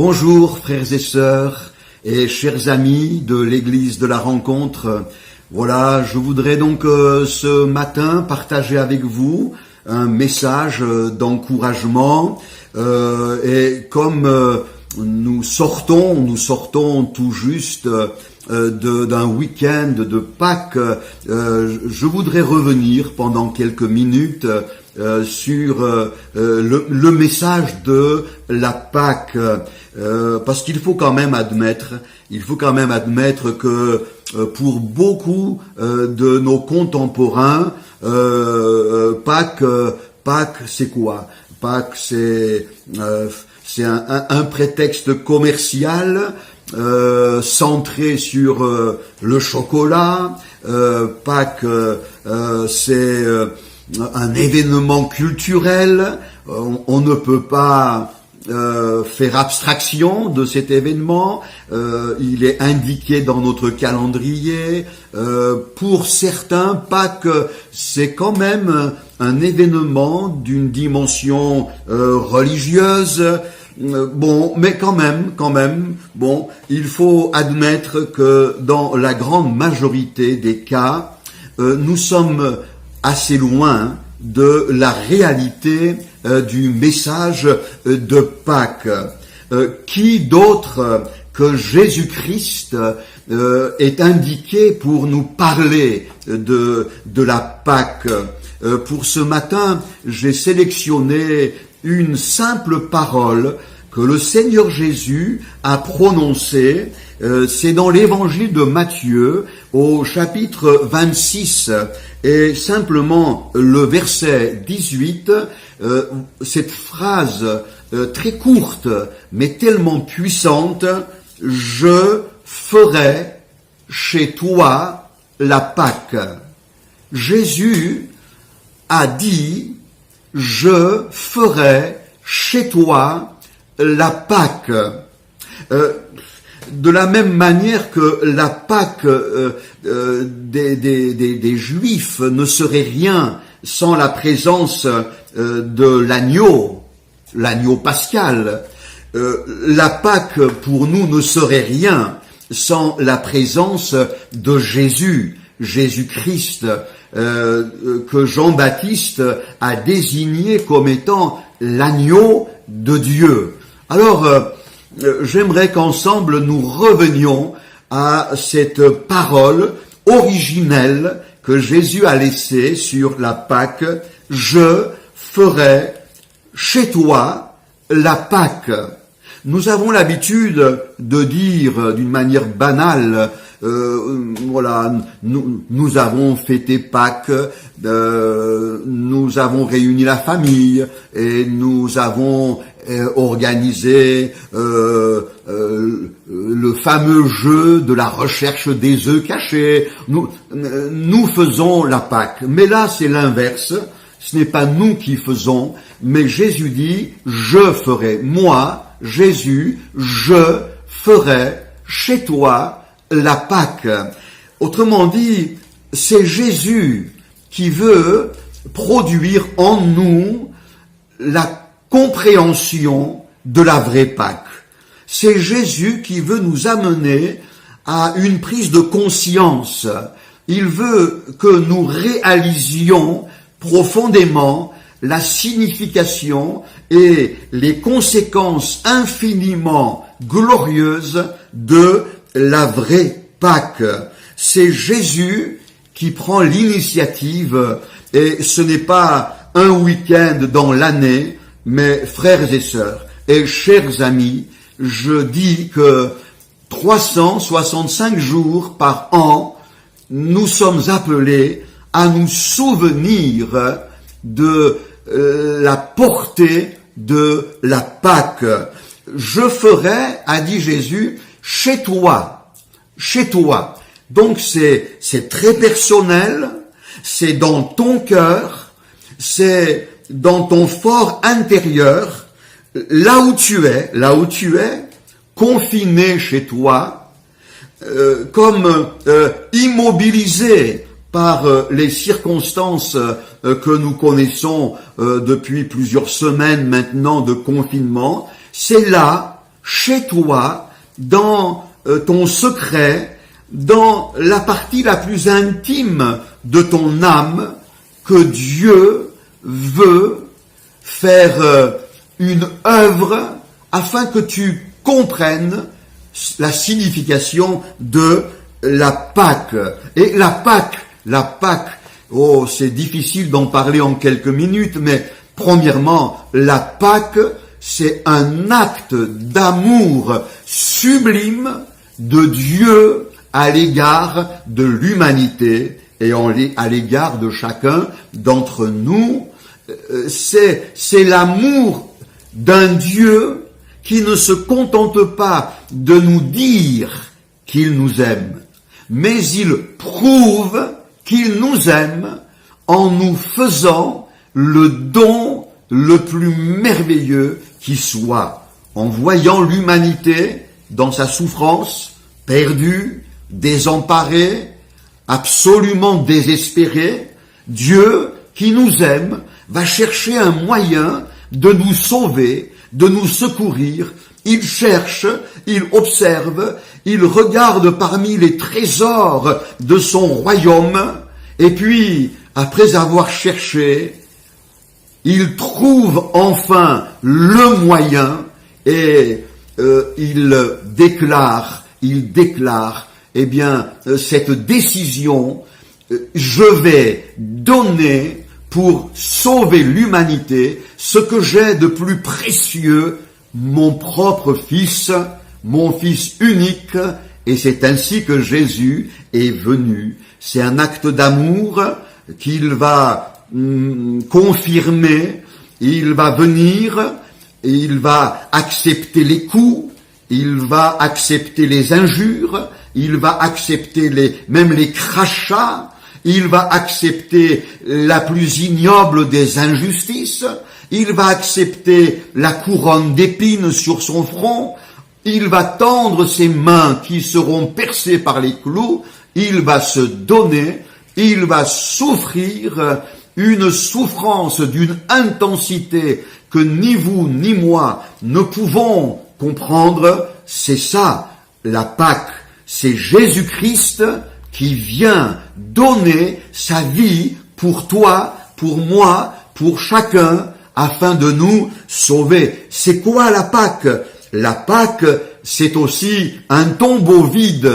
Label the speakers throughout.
Speaker 1: Bonjour frères et sœurs et chers amis de l'église de la rencontre. Voilà, je voudrais donc ce matin partager avec vous un message d'encouragement et comme nous sortons tout juste d'un week-end de Pâques, je voudrais revenir pendant quelques minutes sur le message de la Pâques, parce qu'il faut quand même admettre que pour beaucoup de nos contemporains, Pâques c'est quoi? Pâques c'est un prétexte commercial centré sur le chocolat. Pâques c'est un événement culturel. On ne peut pas faire abstraction de cet événement. Il est indiqué dans notre calendrier. Pour certains, Pâques, c'est quand même un événement d'une dimension religieuse. Mais quand même, il faut admettre que dans la grande majorité des cas, nous sommes assez loin de la réalité du message de Pâques. Qui d'autre que Jésus-Christ est indiqué pour nous parler de la Pâques? Pour ce matin, j'ai sélectionné une simple parole que le Seigneur Jésus a prononcée. C'est dans l'évangile de Matthieu au chapitre 26 et simplement le verset 18, cette phrase très courte mais tellement puissante: je ferai chez toi la Pâque. Jésus a dit: je ferai chez toi la Pâque. De la même manière que la Pâque des Juifs ne serait rien sans la présence de l'agneau pascal, la Pâque pour nous ne serait rien sans la présence de Jésus-Christ, que Jean-Baptiste a désigné comme étant l'agneau de Dieu. Alors, j'aimerais qu'ensemble nous revenions à cette parole originelle que Jésus a laissée sur la Pâque: je ferai chez toi la Pâque. Nous avons l'habitude de dire d'une manière banale, nous avons fêté Pâques, nous avons réuni la famille et nous avons organisé le fameux jeu de la recherche des œufs cachés. Nous faisons la Pâque. Mais là, c'est l'inverse. Ce n'est pas nous qui faisons, mais Jésus dit: je ferai. Moi, Jésus, je ferai chez toi la Pâque. Autrement dit, c'est Jésus qui veut produire en nous la compréhension de la vraie Pâque. C'est Jésus qui veut nous amener à une prise de conscience. Il veut que nous réalisions profondément la signification et les conséquences infiniment glorieuses de la vraie Pâques. C'est Jésus qui prend l'initiative, et ce n'est pas un week-end dans l'année, mais frères et sœurs et chers amis, je dis que 365 jours par an, nous sommes appelés à nous souvenir de la portée de la Pâque. Je ferai, a dit Jésus, chez toi. Donc c'est très personnel, c'est dans ton cœur, c'est dans ton fort intérieur, là où tu es, confiné chez toi, comme immobilisé par les circonstances que nous connaissons depuis plusieurs semaines maintenant de confinement. C'est là, chez toi, dans ton secret, dans la partie la plus intime de ton âme, que Dieu veut faire une œuvre afin que tu comprennes la signification de la Pâque. Et la Pâque, oh, c'est difficile d'en parler en quelques minutes, mais premièrement, la Pâque, c'est un acte d'amour sublime de Dieu à l'égard de l'humanité et à l'égard de chacun d'entre nous. C'est l'amour d'un Dieu qui ne se contente pas de nous dire qu'il nous aime, mais il prouve qu'il nous aime en nous faisant le don le plus merveilleux qui soit, en voyant l'humanité dans sa souffrance, perdue, désemparée, absolument désespérée. Dieu, qui nous aime, va chercher un moyen de nous sauver, de nous secourir. Il cherche, il observe, il regarde parmi les trésors de son royaume, et puis, après avoir cherché, il trouve enfin le moyen, et il déclare, eh bien, cette décision, je vais donner pour sauver l'humanité ce que j'ai de plus précieux, mon propre fils, mon fils unique, et c'est ainsi que Jésus est venu. C'est un acte d'amour qu'il va confirmer, il va venir, il va accepter les coups, il va accepter les injures, il va accepter même les crachats, il va accepter la plus ignoble des injustices, il va accepter la couronne d'épines sur son front, il va tendre ses mains qui seront percées par les clous, il va se donner, il va souffrir une souffrance d'une intensité que ni vous ni moi ne pouvons comprendre. C'est ça, la Pâque, c'est Jésus-Christ qui vient donner sa vie pour toi, pour moi, pour chacun, afin de nous sauver. C'est quoi la Pâque? La Pâque, c'est aussi un tombeau vide.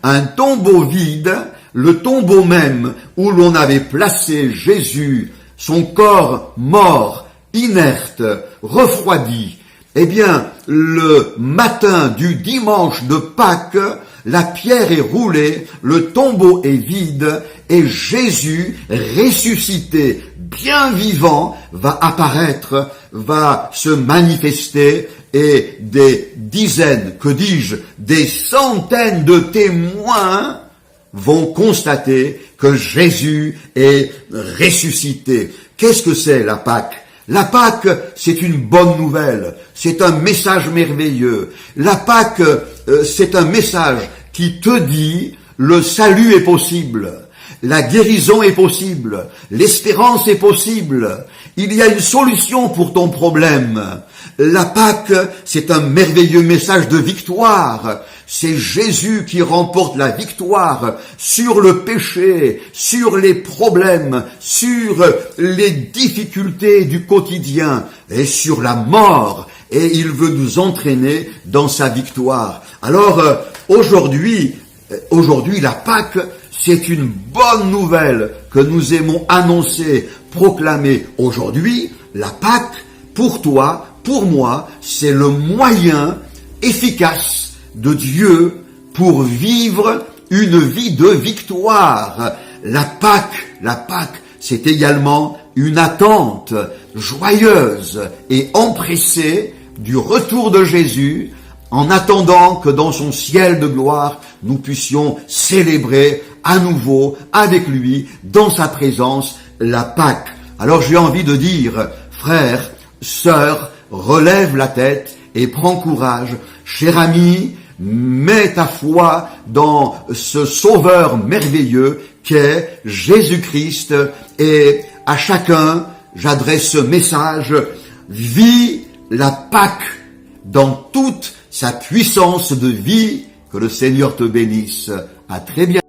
Speaker 1: Un tombeau vide, le tombeau même où l'on avait placé Jésus, son corps mort, inerte, refroidi. Eh bien, le matin du dimanche de Pâques, la pierre est roulée, le tombeau est vide, et Jésus, ressuscité, bien vivant, va apparaître, va se manifester, et des dizaines, que dis-je, des centaines de témoins vont constater que Jésus est ressuscité. Qu'est-ce que c'est la Pâque? La Pâque, c'est une bonne nouvelle, c'est un message merveilleux. La Pâque, c'est un message qui te dit le salut est possible, la guérison est possible, l'espérance est possible, il y a une solution pour ton problème. La Pâque, c'est un merveilleux message de victoire. C'est Jésus qui remporte la victoire sur le péché, sur les problèmes, sur les difficultés du quotidien et sur la mort. Et il veut nous entraîner dans sa victoire. Alors, aujourd'hui, la Pâque, c'est une bonne nouvelle que nous aimons annoncer, proclamer. Aujourd'hui, la Pâque, pour toi, pour moi, c'est le moyen efficace de Dieu pour vivre une vie de victoire. La Pâque, c'est également une attente joyeuse et empressée du retour de Jésus, en attendant que dans son ciel de gloire, nous puissions célébrer à nouveau avec lui, dans sa présence, la Pâque. Alors j'ai envie de dire, frères, sœurs, relève la tête et prends courage. Cher ami, mets ta foi dans ce sauveur merveilleux qu'est Jésus-Christ, et à chacun, j'adresse ce message: vis la Pâque dans toute sa puissance de vie. Que le Seigneur te bénisse. À très bientôt.